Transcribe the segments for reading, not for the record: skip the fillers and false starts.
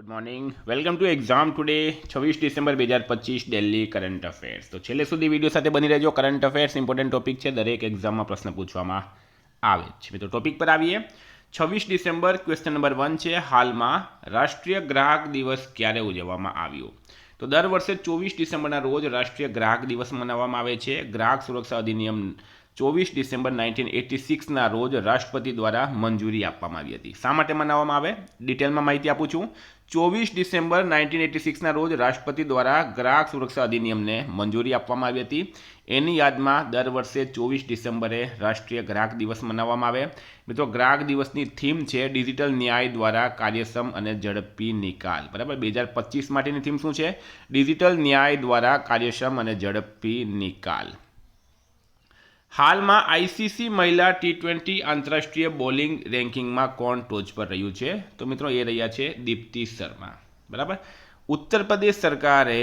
Good morning, welcome to exam today 26 December 2025 Delhi current affairs. તો છેલ્લે સુધી વિડીયો સાથે બની રહેજો. કરંટ અફેર્સ ઇમ્પોર્ટન્ટ ટોપિક છે, દરેક એક્ઝામમાં પ્રશ્ન પૂછવામાં આવે છે. મિત્રો ટોપિક પર આવીએ. 26 ડિસેમ્બર ક્વેશ્ચન નંબર 1 છે, હાલમાં રાષ્ટ્રીય ગ્રાહક દિવસ ક્યારે ઉજવવામાં આવ્યો? તો દર વર્ષે 24 ડિસેમ્બરના રોજ રાષ્ટ્રીય ગ્રાહક દિવસ મનાવવામાં આવે છે. ગ્રાહક સુરક્ષા અધિનિયમ 24 ડિસેમ્બર 1986ના રોજ રાષ્ટ્રપતિ દ્વારા મંજૂરી આપવામાં આવી હતી. શા માટે મનાવવામાં આવે? ડિટેલમાં માહિતી આપું છું. 24 ડિસેમ્બર 1986ના રોજ રાષ્ટ્રપતિ દ્વારા ગ્રાહક સુરક્ષા અધિનિયમને મંજૂરી આપવામાં આવી હતી. એની યાદમાં દર વર્ષે 24 ડિસેમ્બરે રાષ્ટ્રીય ગ્રાહક દિવસ મનાવવામાં આવે. મિત્રો, ગ્રાહક દિવસની થીમ છે ડિજિટલ ન્યાય દ્વારા કાર્યક્ષમ અને ઝડપી નિકાલ. બરાબર, 2025 માટેની થીમ શું છે? ડિજિટલ ન્યાય દ્વારા કાર્યક્ષમ અને ઝડપી નિકાલ. હાલમાં આઈસીસી મહિલા T20 આંતરરાષ્ટ્રીય બોલિંગ રેન્કિંગમાં કોણ ટોચ પર રહ્યું છે? તો મિત્રો, એ રહ્યા છે દીપ્તિ શર્મા. બરાબર, ઉત્તર પ્રદેશ સરકારે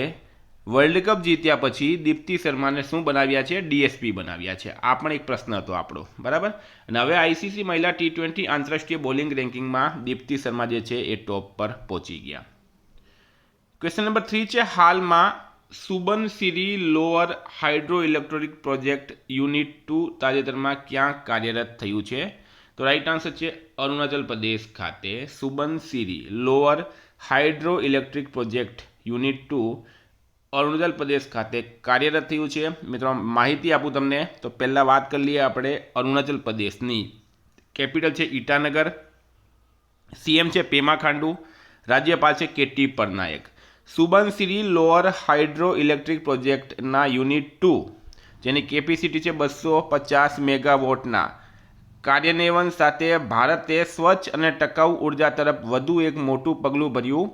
વર્લ્ડ કપ જીત્યા પછી દીપ્તિ શર્માને શું બનાવ્યા છે? ડીએસપી બનાવ્યા છે. આ પણ એક પ્રશ્ન હતો આપણો. બરાબર, અને હવે આઈસીસી મહિલા T20 આંતરરાષ્ટ્રીય બોલિંગ રેન્કિંગમાં દીપ્તિ શર્મા જે છે એ ટોપ પર પહોંચી ગયા. ક્વેશ્ચન નંબર 3 છે, હાલમાં Subansiri lower hydro electric project unit 2 તાજેતરમાં ક્યાં કાર્યરત થયું છે? તો રાઈટ આન્સર છે અરુણાચલ પ્રદેશ ખાતે Subansiri lower hydro electric project unit 2 Arunachal Pradesh ખાતે કાર્યરત થયું છે. મિત્રો, માહિતી આપું તમને તો પહેલાં વાત કરી લઈએ આપણે અરુણાચલ પ્રદેશની. કેપિટલ છે ઈટાનગર, સીએમ છે પેમા ખાંડુ, રાજ્યપાલ છે કેટી પરનાયક. સુબનસિરી લોઅર હાઇડ્રો ઇલેક્ટ્રિક પ્રોજેક્ટના યુનિટ 2 જેની કેપેસિટી છે 250 મેગાવોટના કાર્યાન્વયન સાથે ભારતે સ્વચ્છ અને ટકાઉ ઉર્જા તરફ વધુ એક મોટું પગલું ભર્યું.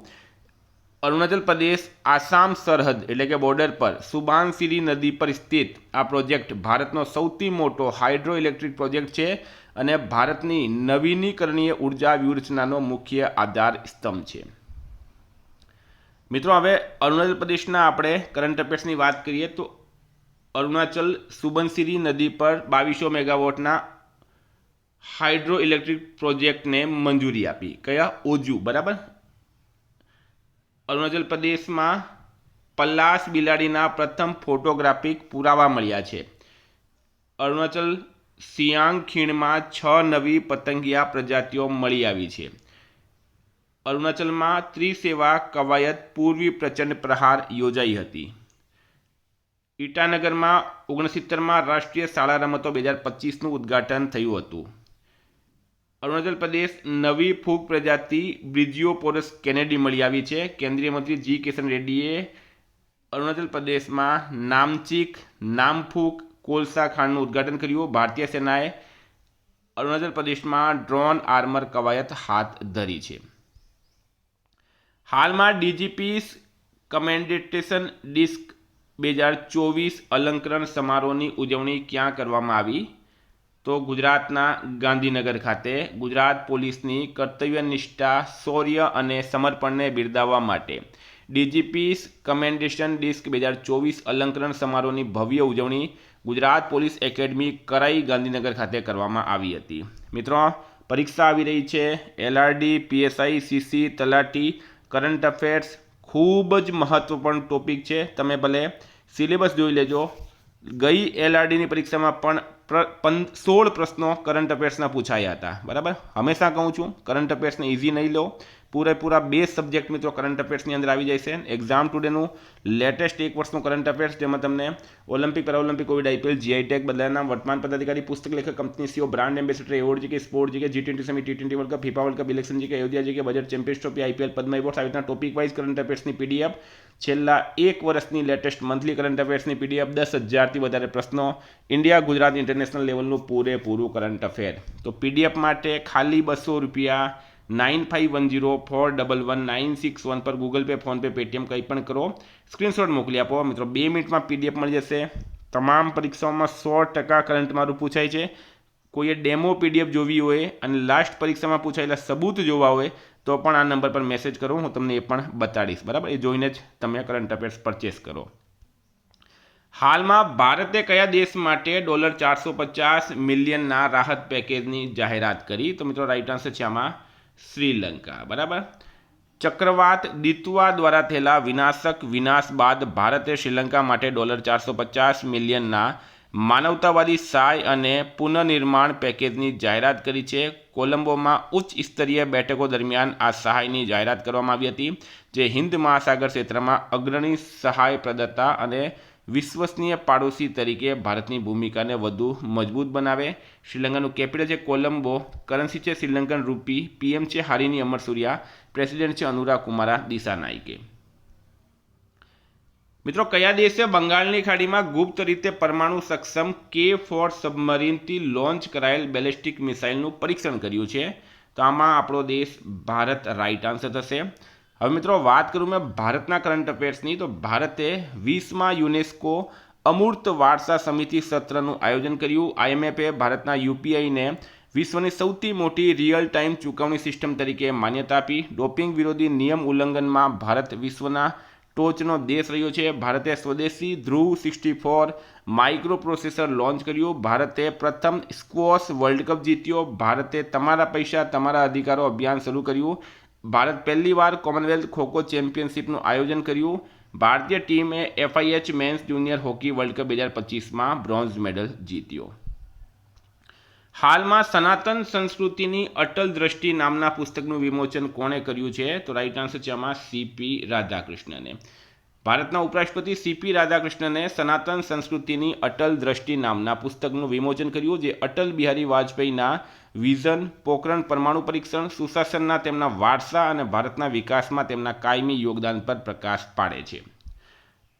અરુણાચલ પ્રદેશ આસામ સરહદ એટલે કે બોર્ડર પર સુબાનસિરી નદી પર સ્થિત આ પ્રોજેક્ટ ભારતનો સૌથી મોટો હાઇડ્રો ઇલેક્ટ્રિક પ્રોજેક્ટ છે અને ભારતની નવીનીકરણીય ઉર્જા વ્યૂહરચનાનો મુખ્ય આધાર સ્તંભ છે. મિત્રો, હવે અરુણાચલ પ્રદેશના આપણે કરંટ અફેર્સની વાત કરીએ તો અરુણાચલ સુબનસિરી નદી પર 2200 મેગાવોટના હાઇડ્રો ઇલેક્ટ્રિક પ્રોજેક્ટને મંજૂરી આપી. કયા? ઓજુ. બરાબર, અરુણાચલ પ્રદેશમાં પલાસ બિલાડીના પ્રથમ ફોટોગ્રાફિક પુરાવા મળ્યા છે. અરુણાચલ સિયાંગ ખીણમાં 6 નવી પતંગિયા પ્રજાતિઓ મળી આવી છે. અરુણાચલમાં ત્રિસેવા કવાયત પૂર્વી પ્રચંડ પ્રહાર યોજાઈ હતી. ઈટાનગરમાં 69માં રાષ્ટ્રીય શાળા રમતો 2025નું ઉદ્ઘાટન થયું હતું. અરુણાચલ પ્રદેશ નવી ફૂગ પ્રજાતિ બ્રિજિયોપોરસ કેનેડી મળી આવી છે. કેન્દ્રીય મંત્રી જી કિશન રેડ્ડીએ અરુણાચલ પ્રદેશમાં નામચીક નામફૂક કોલસા ખાણનું ઉદ્ઘાટન કર્યું. ભારતીય સેનાએ અરુણાચલ પ્રદેશમાં ડ્રોન આર્મર કવાયત હાથ ધરી છે. હાલમાં ડીજીપીસ કમેન્ડેટેશન ડિસ્ક 2024 અલંકરણ સમારોહની ઉજવણી ક્યાં કરવામાં આવી? તો ગુજરાતના ગાંધીનગર ખાતે. ગુજરાત પોલીસની કર્તવ્યનિષ્ઠા, શૌર્ય અને સમર્પણને બિરદાવવા માટે ડીજીપીસ કમેન્ડેશન ડિસ્ક 2024 અલંકરણ સમારોહની ભવ્ય ઉજવણી ગુજરાત પોલીસ એકેડમી કરાઈ ગાંધીનગર ખાતે કરવામાં આવી હતી. મિત્રો, પરીક્ષા આવી રહી છે. એલઆરડી, પીએસઆઈ, સીસી, તલાટી, કરંટ અફેર્સ ખૂબ જ મહત્વપૂર્ણ ટોપિક છે. તમે ભલે સિલેબસ જોઈ લેજો. ગઈ એલઆરડીની પરીક્ષામાં પણ 16 પ્રશ્નો કરંટ અફેર્સના પૂછાયા હતા. બરાબર, હંમેશા કહું છું કરંટ અફેર્સને ઇઝી નહીં લો. પૂરેપૂરા 2 સબ્જેક્ટ મિત્રો કરંટ અફેર્સની અંદર આવી જાય છે. એક્ઝામ ટુડેનું લેટેસ્ટ 1 વર્ષનું કરંટ અફેર્સ, જેમાં તમને Olympic, Paralympic, Covid, IPL, GI tag, બદલાના વર્તમાન પદાધિકારી, પુસ્તક લેખક, company CEO, brand ambassador, award GK, sport GK, G20 summit, T20 world cup, FIFA world cup, election GK, Ayodhya GK, budget, champions trophy, IPL, Padma award આવી રીતના topic wise current અફેર્સની PDF, છેલ્લા 1 વર્ષની લેટેસ્ટ મંથલી કરંટ અફેર્સની PDF, 10,000થી વધારે પ્રશ્નો, India, Gujarat, international લેવલનું પૂરેપૂરું કરંટ અફેર. તો પીડીએફ માટે ખાલી 200 રૂપિયા 9510411961 પર ગૂગલ પે, ફોનપે, પેટીએમ કંઈ પણ કરો, સ્ક્રીનશોટ મોકલી આપો. મિત્રો, 2 મિનિટમાં પીડીએફ મળી જશે. તમામ પરીક્ષાઓમાં 100% કરંટ મારું પૂછાય છે. કોઈએ ડેમો પીડીએફ જોવી હોય અને લાસ્ટ પરીક્ષામાં પૂછાયેલા સબૂત જોવા હોય તો પણ આ નંબર પર મેસેજ કરો, હું તમને એ પણ બતાડીશ. બરાબર, એ જોઈને જ તમે કરંટ અફેર્સ પરચેસ કરો. હાલમાં ભારતે કયા દેશ માટે $450 મિલિયનના રાહત પેકેજની જાહેરાત કરી? તો મિત્રો, રાઈટ આન્સર છે આમાં શ્રીલંકા. બરાબર, ચક્રવાત દિત્વા દ્વારા થયેલા વિનાશક વિનાશ બાદ ભારતે શ્રીલંકા માટે $450 મિલિયનના માનવતાવાદી સહાય અને પુનઃનિર્માણ પેકેજની જાહેરાત કરી છે. કોલંબોમાં ઉચ્ચ સ્તરીય બેઠકો દરમિયાન આ સહાયની જાહેરાત કરવામાં આવી હતી, જે હિન્દ મહાસાગર ક્ષેત્રમાં અગ્રણી સહાય પ્રદાતા અને વિશ્વસનીય પાડોશી તરીકે ભારતની ભૂમિકાને વધુ મજબૂત બનાવે. શ્રીલંકાનું કેપિટલ છે કોલંબો, કરન્સી છે શ્રીલંકન રૂપી, પીએમ છે હારિની અમરસુરિયા, પ્રેસિડેન્ટ છે અનુરા કુમારા દિસાનાયકે. મિત્રો, કયા દેશે બંગાળની ખાડીમાં ગુપ્ત રીતે પરમાણુ સક્ષમ K4 સબમરીનથી લોન્ચ કરાયેલ બેલિસ્ટિક મિસાઇલનું પરીક્ષણ કર્યું છે? તો આમાં આપણો દેશ ભારત રાઈટ આન્સર થશે. હવે મિત્રો વાત કરું મેં ભારતના કરંટ અફેર્સની, તો ભારતે 20મા યુનેસ્કો અમૂર્ત વારસા સમિતિ સત્રનું આયોજન કર્યું. IMFએ ભારતના UPIને વિશ્વની સૌથી મોટી રિયલ ટાઈમ ચૂકવણી સિસ્ટમ તરીકે માન્યતા આપી. ડોપિંગ વિરોધી નિયમ ઉલ્લંઘનમાં ભારત વિશ્વના ટોચનો દેશ રહ્યો છે. ભારતે સ્વદેશી ધ્રુવ 64 માઇક્રો પ્રોસેસર લોન્ચ કર્યું. ભારતે પ્રથમ સ્ક્વોશ વર્લ્ડ કપ જીત્યો. ભારતે તમારા પૈસા તમારા અધિકારો અભિયાન શરૂ કર્યું. ભારત પહેલીવાર કોમનવેલ્થ ખોખો ચેમ્પિયનશિપનું આયોજન કર્યું. ભારતીય ટીમે FIH men's junior hockey world cup 2025માં બ્રોન્ઝ મેડલ જીત્યો. હાલમાં સનાતન સંસ્કૃતિની અટલ દ્રષ્ટિ નામના પુસ્તકનું વિમોચન કોણે કર્યું છે? તો રાઈટ આન્સર છે આમાં CP રાધાકૃષ્ણને. ભારતના ઉપરાષ્ટ્રપતિ CP રાધાકૃષ્ણને સનાતન સંસ્કૃતિની અટલ દ્રષ્ટિ નામના પુસ્તકનું વિમોચન કર્યું, જે અટલ બિહારી વાજપેયીના વિઝન, પોખરણ પરમાણુ પરીક્ષણ, સુશાસનના તેમના વારસા અને ભારતના વિકાસમાં તેમના કાયમી યોગદાન પર પ્રકાશ પાડે છે.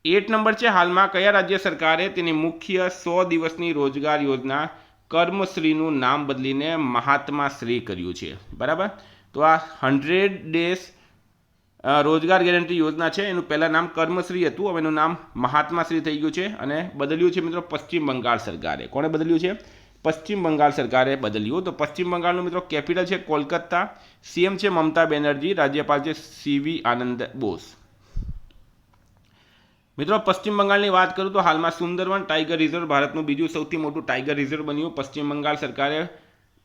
8 નંબર છે, હાલમાં કયા રાજ્ય સરકારે તેની મુખ્ય 100 દિવસની રોજગાર યોજના કર્મશ્રીનું નામ બદલીને મહાત્મા શ્રી કર્યું છે? બરાબર, તો આ 100 ડેઝ રોજગાર ગેરંટી યોજના છે, એનું પહેલાં નામ કર્મશ્રી હતું, હવે એનું નામ મહાત્મા શ્રી થઈ ગયું છે અને બદલ્યું છે મિત્રો પશ્ચિમ બંગાળ સરકારે. કોણે બદલ્યું છે? પશ્ચિમ બંગાળ સરકારે બદલ્યું. તો પશ્ચિમ બંગાળનું મિત્રો કેપિટલ છે કોલકાતા, CM છે મમતા બેનર્જી, રાજ્યપાલ છે CV આનંદ બોસ. મિત્રો પશ્ચિમ બંગાળની વાત કરું તો હાલમાં સુંદરવન ટાઈગર રિઝર્વ ભારતનું બીજું સૌથી મોટું ટાઈગર રિઝર્વ બન્યું. પશ્ચિમ બંગાળ સરકારે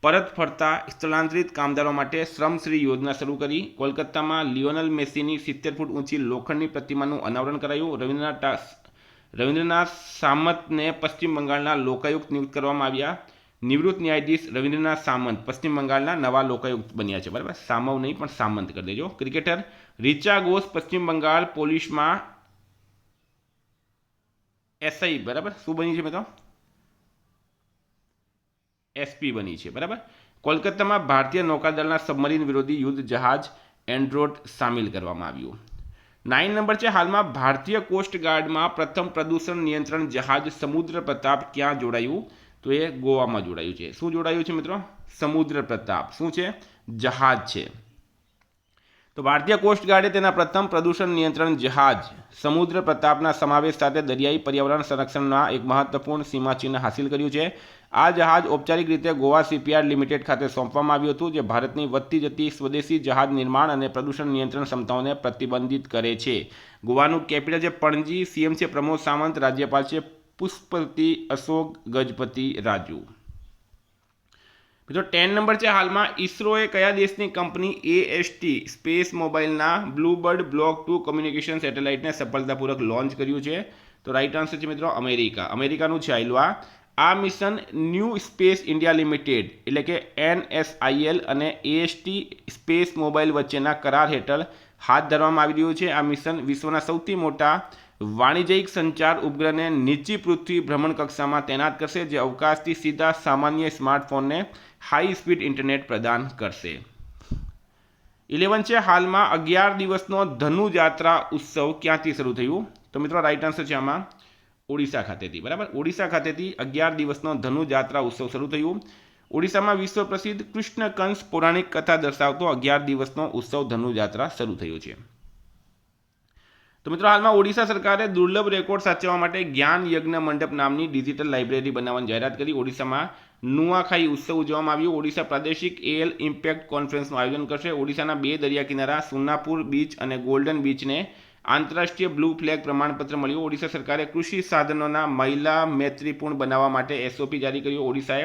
પરત ફરતા સ્થળાંતરિત કામદારો માટે શ્રમશ્રી યોજના શરૂ કરી. કોલકાતામાં લિયોનલ મેસીની 70 ફૂટ ઊંચી લોખંડની પ્રતિમાનું અનાવરણ કરાયું. રવિન્દ્રનાથ સામંતને પશ્ચિમ બંગાળના લોકાયુક્ત નિયુક્ત કરવામાં આવ્યા. નિવૃત્ત ન્યાયાધીશ રવિન્દ્રનાથ સામંત પશ્ચિમ બંગાળના નવા લોકાયુક્ત બન્યા છે. બરાબર, સામવ નહીં પણ સામંત કરી દેજો. ક્રિકેટર રિચા ઘોષ પશ્ચિમ બંગાળ પોલીસમાં SI બરાબર શું બની છે મિત્રો? SP બની છે. બરાબર, કોલકાતામાં ભારતીય નૌકાદળના સબમરીન વિરોધી યુદ્ધ જહાજ એન્ડ્રોટ સામેલ કરવામાં આવ્યું. 9 નંબર છે, હાલમાં ભારતીય કોસ્ટગાર્ડમાં પ્રથમ પ્રદૂષણ નિયંત્રણ જહાજ સમુદ્ર પ્રતાપ ક્યાં જોડાયું? તો એ ગોવામાં જોડાયું છે. શું જોડાયું છે મિત્રો? સમુદ્ર પ્રતાપ શું છે? જહાજ છે. તો ભારતીય કોસ્ટગાર્ડે તેના પ્રથમ પ્રદૂષણ નિયંત્રણ જહાજ સમુદ્ર પ્રતાપના સમાવેશ સાથે દરિયાઈ પર્યાવરણ સંરક્ષણના એક મહત્વપૂર્ણ સીમાચિહ્ન હાંસિલ કર્યું છે. આ જહાજ ઔપચારિક રીતે ગોવા શિપયાર્ડ લિમિટેડ ખાતે સોંપવામાં આવ્યું હતું, જે ભારતની વધતી જતી સ્વદેશી જહાજ નિર્માણ અને પ્રદૂષણ નિયંત્રણ ક્ષમતાઓને પ્રતિબંધિત કરે છે. ગોવાનું કેપિટલ છે પણજી, CM છે પ્રમોદ સાવંત, રાજ્યપાલ છે પુષ્પતિ અશોક ગજપતિ રાજુ. મિત્રો 10 નંબર છે, હાલમાં ઇસરોએ કયા દેશની કંપની AST સ્પેસ મોબાઈલના બ્લુબર્ડ બ્લોક 2 કોમ્યુનિકેશન સેટેલાઇટને સફળતાપૂર્વક લોન્ચ કર્યું છે? તો રાઈટ આન્સર છે મિત્રો અમેરિકાનું છે આયલું. આ mission new space India limited એટલે કે NSIL અને AST સ્પેસ મોબાઈલ વચ્ચેના કરાર હેઠળ હાથ ધરવામાં આવી રહ્યું છે. આ મિશન વિશ્વના સૌથી મોટા વાણિજ્યિક સંચાર ઉપગ્રહને નીચી પૃથ્વી ભ્રમણ કક્ષામાં તૈનાત કરશે, જે અવકાશથી સીધા સામાન્ય સ્માર્ટફોનને હાઈ સ્પીડ ઇન્ટરનેટ પ્રદાન કરશે. 11 છે, હાલમાં 11 દિવસનો ધનુ જાત્રા ઉત્સવ ક્યાંથી શરૂ થયું? તો મિત્રો રાઈટ આન્સર છે આમાં ઓડિશા ખાતેથી. બરાબર, ઓડિશા ખાતેથી 11 દિવસનો ધનુ જાત્રા ઉત્સવ શરૂ થયું. ઓડિશામાં વિશ્વ પ્રસિદ્ધ કૃષ્ણ કંસ પૌરાણિક કથા દર્શાવતો 11 દિવસનો ઉત્સવ ધનુ જાત્રા શરૂ થયો છે. તો મિત્રો હાલમાં ઓડિશા સરકારે દુર્લભ રેકોર્ડ સાચવવા માટે જ્ઞાન યજ્ઞ મંડપ નામની ડિજિટલ લાઇબ્રેરી બનાવવાની જાહેરાત કરી. ઓડિશામાં નુઆખાઈ ઉત્સવ ઉજવવામાં આવ્યો. ઓડિશા પ્રાદેશિક AL ઇમ્પેક્ટ કોન્ફરન્સનું આયોજન કરશે. ઓડિશાના 2 દરિયા કિનારા સુનાપુર બીચ અને ગોલ્ડન બીચને આંતરરાષ્ટ્રીય બ્લુ ફ્લેગ પ્રમાણપત્ર મળ્યું. ઓડિશા સરકારે કૃષિ સાધનોના મહિલા મૈત્રીપૂર્ણ બનાવવા માટે SOP જારી કર્યું. ઓડિશાએ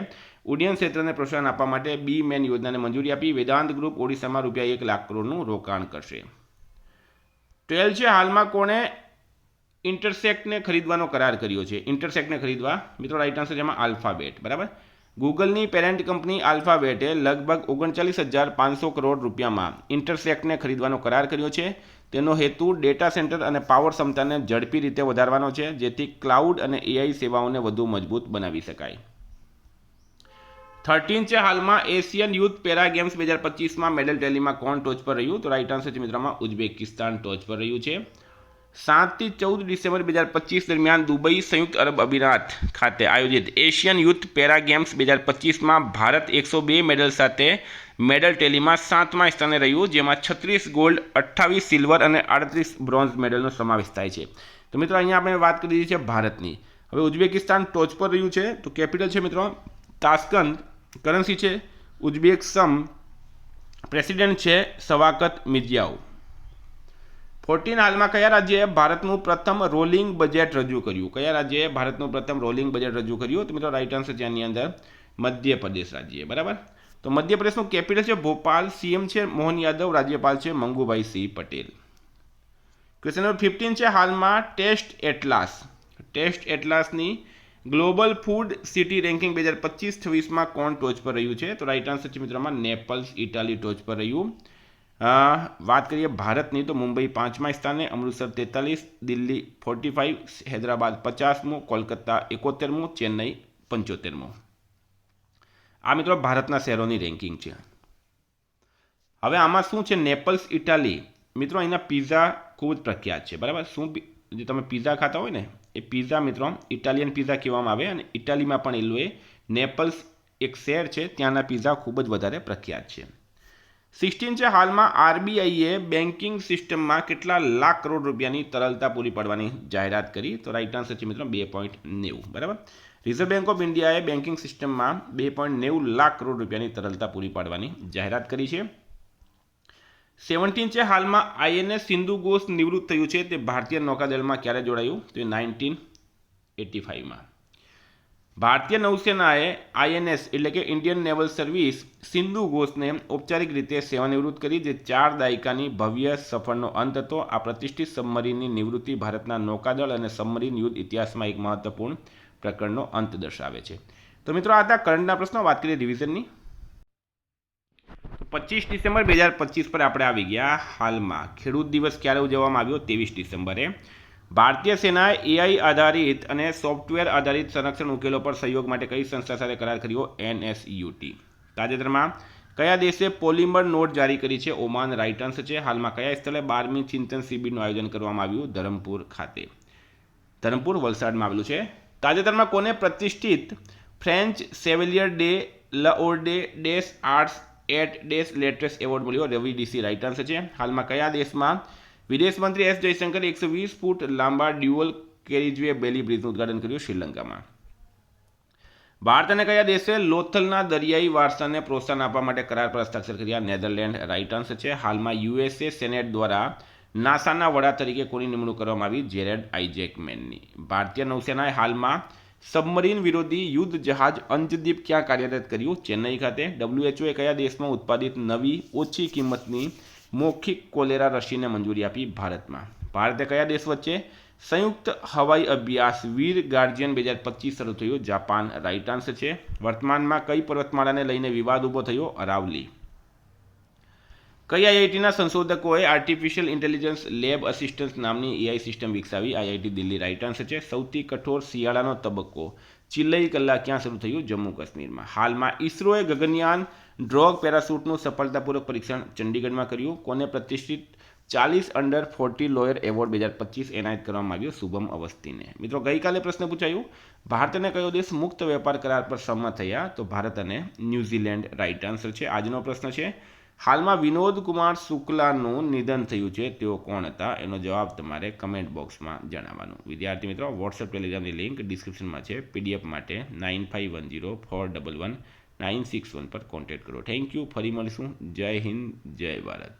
ઉડ્ડયન ક્ષેત્રને પ્રોત્સાહન આપવા માટે B-MEN યોજનાને મંજૂરી આપી. વેદાંત ગ્રુપ ઓડિશામાં ₹1 લાખ કરોડનું રોકાણ કરશે. 12 છે હાલમાં કોણે ઇન્ટરસેક્ટને ખરીદવાનો કરાર કર્યો છે? ઇન્ટરસેક્ટને ખરીદવા મિત્રો રાઈટ આન્સર જેમાં આલ્ફાબેટ, બરાબર. ગૂગલની પેરેન્ટ કંપની આલ્ફાબેટે લગભગ 39,500 કરોડ રૂપિયામાં ઇન્ટરસેક્ટને ખરીદવાનો કરાર કર્યો છે. તેનો હેતુ ડેટા સેન્ટર અને પાવર ક્ષમતાને ઝડપી રીતે વધારવાનો છે, જેથી ક્લાઉડ અને એઆઈ સેવાઓને વધુ મજબૂત બનાવી શકાય. 13 છે હાલમાં એશિયન યુથ પેરા ગેમ્સ 2025માં મેડલ ટેલીમાં કોણ ટોચ પર રહ્યું? તો રાઈટ આન્સર છે મિત્રોમાં ઉઝબેકિસ્તાન ટોચ પર રહ્યું છે. 7 થી 14 ડિસેમ્બર 2025 દરમિયાન દુબઈ સંયુક્ત અરબ અમીરાત ખાતે આયોજિત એશિયન યુથ પેરા ગેમ્સ 2025માં ભારત 102 મેડલ સાથે મેડલ ટેલીમાં 7મા સ્થાને રહ્યું, જેમાં 36 ગોલ્ડ, 28 સિલ્વર અને 38 બ્રોન્ઝ મેડલનો સમાવેશ થાય છે. તો મિત્રો અહીંયા આપણે વાત કરી દીધી છે ભારતની. હવે ઉઝબેકિસ્તાન ટોચ પર રહ્યું છે. તો કેપિટલ છે મિત્રો તાસ્કંદ, કરન્સી છે ઉઝબેક સમ, પ્રેસિડેન્ટ છે શવાકત મિર્ઝિયોયેવ. 14 હાલમાં કયા રાજ્યએ ભારતનું પ્રથમ રોલિંગ બજેટ રજૂ કર્યું? કયા રાજ્યએ ભારતનું પ્રથમ રોલિંગ બજેટ રજૂ કર્યું? તો મિત્રો રાઈટ આન્સર છે આની અંદર મધ્યપ્રદેશ રાજ્ય, બરાબર. તો મધ્યપ્રદેશનું કેપિટલ છે ભોપાલ, સીએમ છે મોહન યાદવ, રાજ્યપાલ છે મંગુભાઈ સિંહ પટેલ. ક્વેશ્ચન નંબર 15 છે હાલમાં ટેસ્ટ એટલાસની ગ્લોબલ ફૂડ સિટી રેન્કિંગ 2025-26માં કોણ ટોચ પર રહ્યું છે? તો રાઈટ આન્સર છે મિત્રોમાં નેપલ્સ, ઇટાલી ટોચ પર રહ્યું. વાત કરીએ ભારતની તો મુંબઈ 5મા સ્થાને, અમૃતસર 43, દિલ્હી 45, હૈદરાબાદ 50મું, કોલકાતા 71મું, ચેન્નઈ 75મું. આ મિત્રો ભારતના શહેરોની રેન્કિંગ છે. હવે આમાં શું છે નેપલ્સ ઇટાલી મિત્રો, અહીંના પિઝા ખૂબ જ પ્રખ્યાત છે, બરાબર. શું જે તમે પિઝા ખાતા હોય ને એ પિઝા મિત્રો ઇટાલિયન પિઝા કહેવામાં આવે, અને ઇટાલીમાં પણ એલું નેપલ્સ એક શહેર છે, ત્યાંના પિઝા ખૂબ જ વધારે પ્રખ્યાત છે. 16 છે હાલમાં આરબીઆઈએ બેન્કિંગ સિસ્ટમમાં કેટલા લાખ કરોડ રૂપિયાની તરલતા પૂરી પાડવાની જાહેરાત કરી? તો રાઈટ આન્સર છે મિત્રો 2.90, બરાબર. રિઝર્વ બેંક ઓફ ઇન્ડિયાએ બેન્કિંગ સિસ્ટમમાં 2.90 લાખ કરોડ રૂપિયાની તરલતા પૂરી પાડવાની જાહેરાત કરી છે. 17 છે હાલમાં આઈએનએસ સિંધુ ઘોષ નિવૃત્ત થયું છે, તે ભારતીય નૌકાદળમાં ક્યારે જોડાયું? તો 1985માં. ભારતીય નૌસેનાએ આઈએનએસ એટલે કે ઇન્ડિયન નેવલ સર્વિસ સિંધુ ઘોષને ઔપચારિક રીતે સેવાનિવૃત્ત કરી, જે 4 દાયકાની ભવ્ય સફરનો અંત હતો. આ પ્રતિષ્ઠિત સબમરીનની નિવૃત્તિ ભારતના નૌકાદળ અને સબમરીન યુદ્ધ ઇતિહાસમાં એક મહત્વપૂર્ણ પ્રકરણનો અંત દર્શાવે છે. તો મિત્રો આ હતા કરંટના પ્રશ્નો. વાત કરીએ રિવિઝનની. 25 ડિસેમ્બર 2025 પર આપણે આવી ગયા. હાલમાં ખેડૂત દિવસ ક્યારે ઉજવવામાં આવ્યો? 23 ડિસેમ્બરે. ભારતીય સેનાએ એઆઈ આધારિત અને સોફ્ટવેર આધારિત સંરક્ષણ ઉકેલો પર સહયોગ માટે કઈ સંસ્થા સાથે કરાર કર્યો? એનએસયુટી. તાજેતરમાં કયા દેશે પોલિમર નોટ જારી કરી છે? ઓમાન. રાઈટ આન્સર છે. હાલમાં કયા સ્થળે 12મી ચિંતન શિબિરનું આયોજન કરવામાં આવ્યું? ધરમપુર ખાતે. ધરમપુર વલસાડમાં આવેલું છે. તાજેતરમાં કોને પ્રતિષ્ઠિત ફ્રેન્ચ સેવેલિયર ડે લઓર્ડે ડેસ આર્ટ્સ એટ ડેસ લેટેસ્ટ એવોર્ડ મળ્યો? રવિ ડીસી. રાઈટ આન્સર છે. હાલમાં કયા દેશમાં વિદેશ મંત્રી એસ જયશંકરે 120 ફૂટ લાંબા ડ્યુઅલ કેરીજવે બેલી બ્રિજનું ઉદઘાટન કર્યું? શ્રીલંકામાં. ભારત અને કયા દેશે લોથલના દરિયાઈ વારસાને પ્રોત્સાહન આપવા માટે કરાર પર હસ્તાક્ષર કર્યા? નેધરલેન્ડ. રાઈટ આન્સર છે. હાલમાં યુએસએ સેનેટ દ્વારા નાસાના વડા તરીકે કોની નિમણૂક કરવામાં આવી? જેરેડ આઇઝેકમેનની. ભારતીય નૌસેનાએ હાલમાં સબમરીન વિરોધી યુદ્ધ જહાજ અંજદીપ ક્યાં કાર્યરત કર્યું? ચેન્નઈ ખાતે. ડબ્લ્યુએચઓએ કયા દેશમાં ઉત્પાદિત નવી ઓછી કિંમતની મૌખિક કોલેરા રસીને મંજૂરી આપી? ભારતમાં. ભારતે કયા દેશ વચ્ચે સંયુક્ત હવાઈ અભ્યાસ વીર ગાર્ડિયન 2025 શરૂ થયો? જાપાન. રાઈટ આન્સર છે. વર્તમાનમાં કઈ પર્વતમાળાને લઈને વિવાદ ઊભો થયો? અરાવલી. કઈ આઈઆઈટીના સંશોધકોએ આર્ટિફિશિયલ ઇન્ટેલિજન્સ લેબ અસિસ્ટન્સ નામની એઆઈ સિસ્ટમ વિકસાવી? આઈઆઈટી દિલ્હી. રાઈટ આન્સર છે. સૌથી કઠોર શિયાળાનો તબક્કો ચિલ્લઈ કલાક ક્યાં શરૂ થયું? જમ્મુ કાશ્મીરમાં. હાલમાં ઇસરોએ ગગનયાન ડ્રોગ પેરાશૂટનું સફળતાપૂર્વક પરીક્ષણ ચંડીગઢમાં કર્યું. કોને પ્રતિષ્ઠિત 40 અંડર 40 લોયર એવોર્ડ 2025 એનાયત કરવામાં આવ્યો? શુભમ અવસ્થીને. મિત્રો ગઈકાલે પ્રશ્ન પૂછાયું, ભારત અને કયો દેશ મુક્ત વેપાર કરાર પર સંમત થયા? તો ભારત અને ન્યૂઝીલેન્ડ. રાઈટ આન્સર છે. આજનો પ્રશ્ન છે, હાલમાં વિનોદ કુમાર શુક્લાનું નિધન થયું છે, તેઓ કોણ હતા? એનો જવાબ તમારે કમેન્ટ બોક્સમાં જણાવવાનું. વિદ્યાર્થી મિત્રો વોટ્સએપ ટેલિગ્રામની લિંક ડિસ્ક્રિપ્શનમાં છે. પીડીએફ માટે 9510411961 પર કોન્ટેક્ટ કરો. Thank you. ફરી મળીશું. જય હિન્દ, જય ભારત.